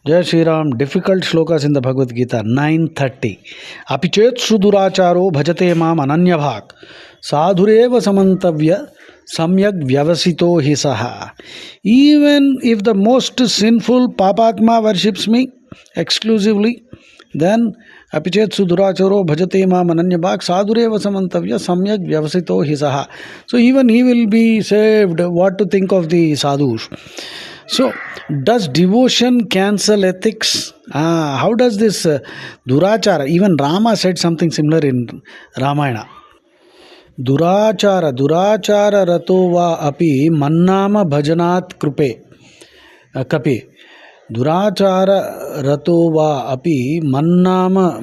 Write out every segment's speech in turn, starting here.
Jai Shri Ram. Difficult shlokas in the Bhagavad Gita. 930. Apichet suduracharo bhajate mam ananya bhak. Sadhureva samantavya samyak vyavasito hisaha. Even if the most sinful papatma worships me exclusively, then apichet suduracharo bhajate mam ananya bhak. Sadhureva samantavya samyak vyavasito hisaha. So even he will be saved. What to think of the sadhus? So, does devotion cancel ethics? How does this durachara? Even Rama said something similar in Ramayana. Durachara rato va api mannama bhajanat krupe kapi. Durachara rato va api mannama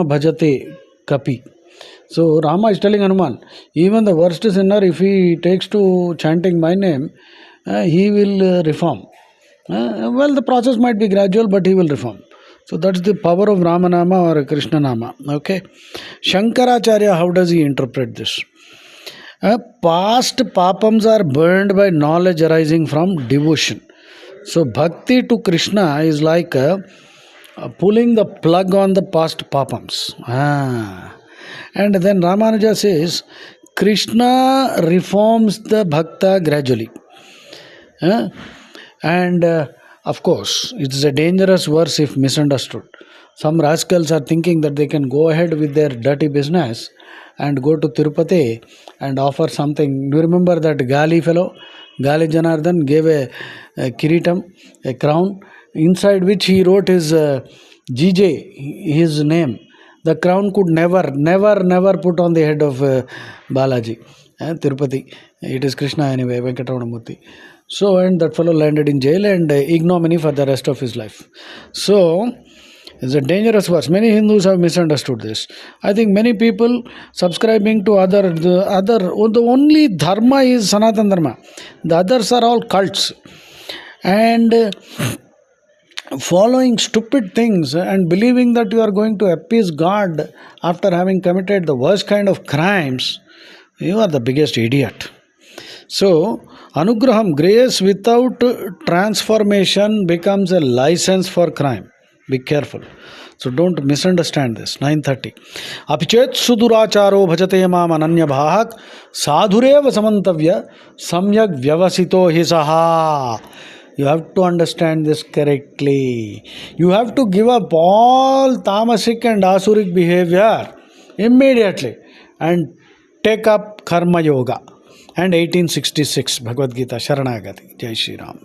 bhajate kapi. So Rama is telling Hanuman, even the worst sinner, if he takes to chanting my name, he will reform. Well, the process might be gradual, but he will reform. So that's the power of Ramanama or Krishna Nama. Okay. Shankaracharya, how does he interpret this? Past papams are burned by knowledge arising from devotion. So bhakti to Krishna is like pulling the plug on the past papams. And then Ramanuja says, Krishna reforms the bhakta gradually. And of course, it's a dangerous verse if misunderstood. Some rascals are thinking that they can go ahead with their dirty business and go to Tirupati and offer something. Do you remember that Gali fellow? Gali Janardhan gave a kiritam, a crown, inside which he wrote his GJ, his name. The crown could never put on the head of Balaji, Tirupati. It is Krishna anyway, Venkataramanamurthy. So, and that fellow landed in jail and ignominy for the rest of his life. So, it's a dangerous verse. Many Hindus have misunderstood this. I think many people subscribing to the only dharma is Sanatana Dharma. The others are all cults. And following stupid things and believing that you are going to appease God after having committed the worst kind of crimes, you are the biggest idiot. So, Anugraham, grace without transformation becomes a license for crime. Be careful. So don't misunderstand this. 930. Apichet suduracharo bhajate mam ananya bhak sadhureva samantavya samyak vyavasito hisaha. You have to understand this correctly. You have to give up all tamasic and asuric behavior immediately and take up karma yoga. And 1866 Bhagavad Gita Sharanagati. Jai Shri Ram.